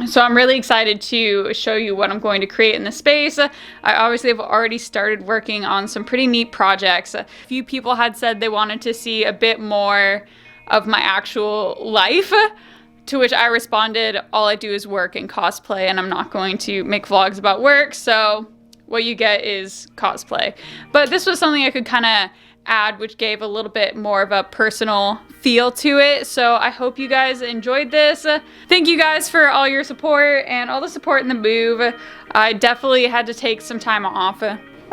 So I'm really excited to show you what I'm going to create in this space. I obviously have already started working on some pretty neat projects. A few people had said they wanted to see a bit more of my actual life, to which I responded, all I do is work and cosplay, and I'm not going to make vlogs about work, so what you get is cosplay. But this was something I could kind of add, which gave a little bit more of a personal feel to it. So I hope you guys enjoyed this. Thank you guys for all your support and all the support in the move. I definitely had to take some time off.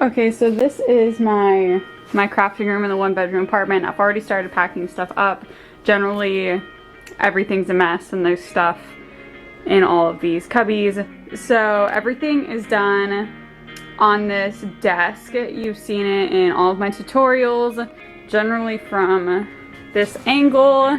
Okay, so this is my crafting room in the 1-bedroom apartment. I've already started packing stuff up. Generally, everything's a mess and there's stuff in all of these cubbies. So everything is done on this desk. You've seen it in all of my tutorials, generally from this angle.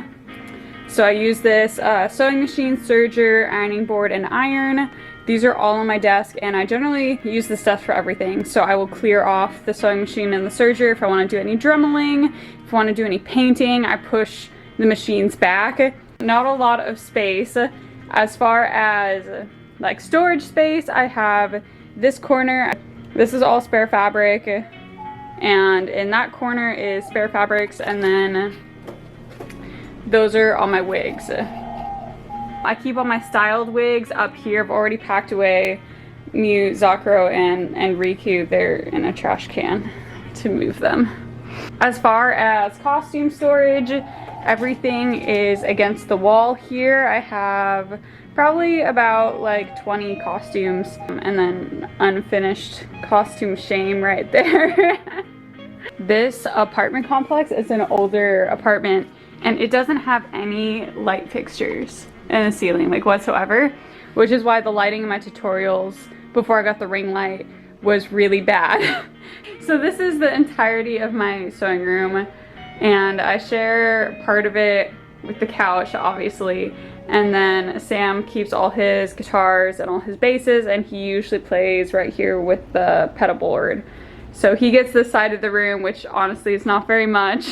So I use this sewing machine, serger, ironing board, and iron. These are all on my desk, and I generally use this stuff for everything. So I will clear off the sewing machine and the serger if I want to do any dremeling. If I want to do any painting, I push the machines back. Not a lot of space. As far as like storage space, I have this corner. This is all spare fabric, and in that corner is spare fabrics, and then those are all my wigs. I keep all my styled wigs up here. I've already packed away Mew, Zakro, and Riku. They're in a trash can to move them. As far as costume storage, everything is against the wall here. I have probably about like 20 costumes, and then unfinished costume shame right there. This apartment complex is an older apartment, and it doesn't have any light fixtures in the ceiling, like whatsoever, which is why the lighting in my tutorials before I got the ring light was really bad. So this is the entirety of my sewing room, and I share part of it with the couch, obviously. And then Sam keeps all his guitars and all his basses, and he usually plays right here with the pedal board. So he gets this side of the room, which honestly is not very much.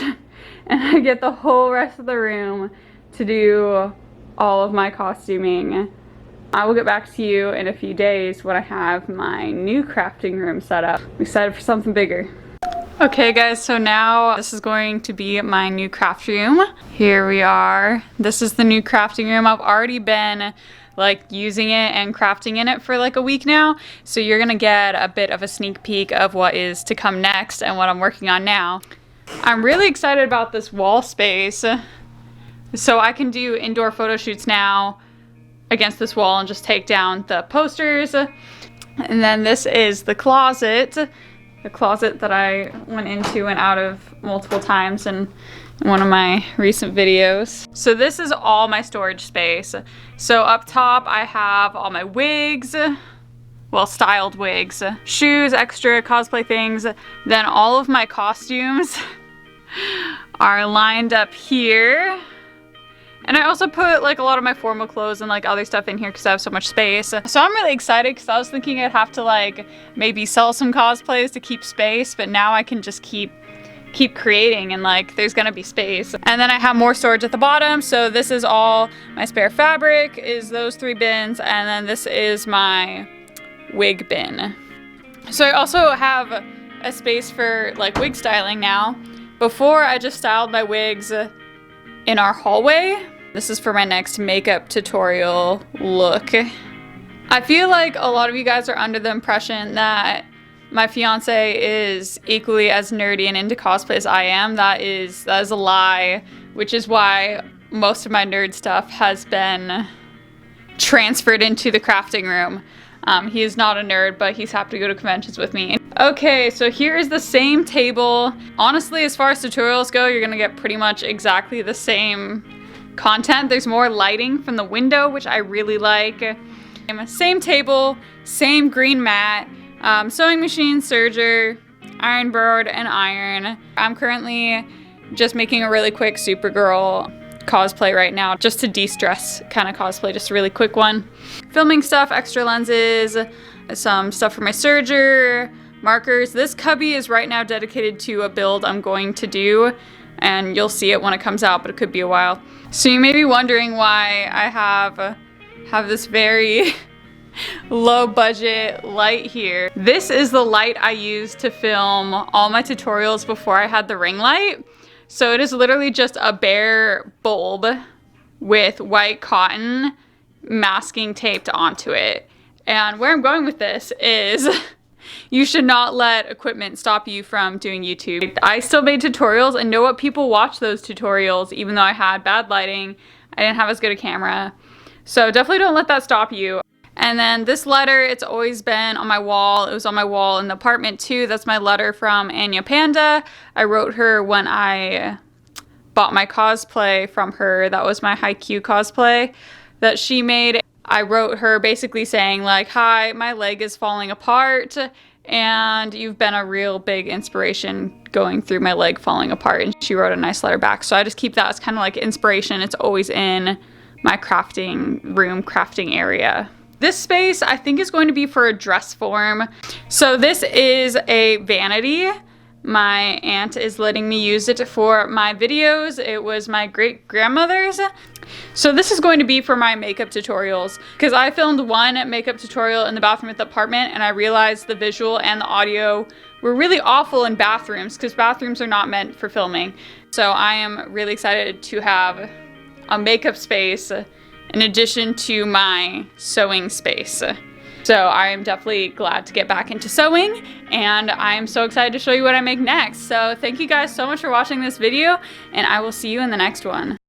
And I get the whole rest of the room to do all of my costuming. I will get back to you in a few days when I have my new crafting room set up. I'm excited for something bigger. Okay guys, so now this is going to be my new craft room. Here we are. This is the new crafting room. I've already been like using it and crafting in it for like a week now. So you're gonna get a bit of a sneak peek of what is to come next and what I'm working on now. I'm really excited about this wall space. So I can do indoor photo shoots now against this wall and just take down the posters. And then this is the closet. The closet that I went into and out of multiple times in one of my recent videos. So this is all my storage space. So up top I have all my wigs, well, styled wigs, shoes, extra cosplay things. Then all of my costumes are lined up here. And I also put like a lot of my formal clothes and like other stuff in here because I have so much space. So I'm really excited because I was thinking I'd have to like maybe sell some cosplays to keep space, but now I can just keep creating and like there's gonna be space. And then I have more storage at the bottom. So this is all my spare fabric, is those 3 bins, and then this is my wig bin. So I also have a space for like wig styling now. Before I just styled my wigs in our hallway. This is for my next makeup tutorial look. I feel like a lot of you guys are under the impression that my fiance is equally as nerdy and into cosplay as I am. That is a lie, which is why most of my nerd stuff has been transferred into the crafting room. He is not a nerd, but he's happy to go to conventions with me. Okay, so here is the same table. Honestly, as far as tutorials go, you're gonna get pretty much exactly the same content. There's more lighting from the window, which I really like. Same table, same green mat, sewing machine, serger, iron board, and iron. I'm currently just making a really quick Supergirl cosplay right now, just to de-stress kind of cosplay, just a really quick one. Filming stuff, extra lenses, some stuff for my serger, markers. This cubby is right now dedicated to a build I'm going to do, and you'll see it when it comes out, but it could be a while. So you may be wondering why I have have this very low budget light here. This is the light I use to film all my tutorials before I had the ring light. So it is literally just a bare bulb with white cotton masking taped onto it. And where I'm going with this is you should not let equipment stop you from doing YouTube. I still made tutorials and know what people watch those tutorials, even though I had bad lighting. I didn't have as good a camera. So definitely don't let that stop you. And then this letter, it's always been on my wall. It was on my wall in the apartment too. That's my letter from Ana Panda. I wrote her when I bought my cosplay from her. That was my Haikyuu cosplay that she made. I wrote her basically saying like, hi, my leg is falling apart and you've been a real big inspiration going through my leg falling apart. And she wrote a nice letter back. So I just keep that as kind of like inspiration. It's always in my crafting room, crafting area. This space I think is going to be for a dress form. So this is a vanity. My aunt is letting me use it for my videos. It was my great grandmother's. So this is going to be for my makeup tutorials because I filmed one makeup tutorial in the bathroom at the apartment and I realized the visual and the audio were really awful in bathrooms because bathrooms are not meant for filming. So I am really excited to have a makeup space in addition to my sewing space. So I am definitely glad to get back into sewing and I'm so excited to show you what I make next. So thank you guys so much for watching this video and I will see you in the next one.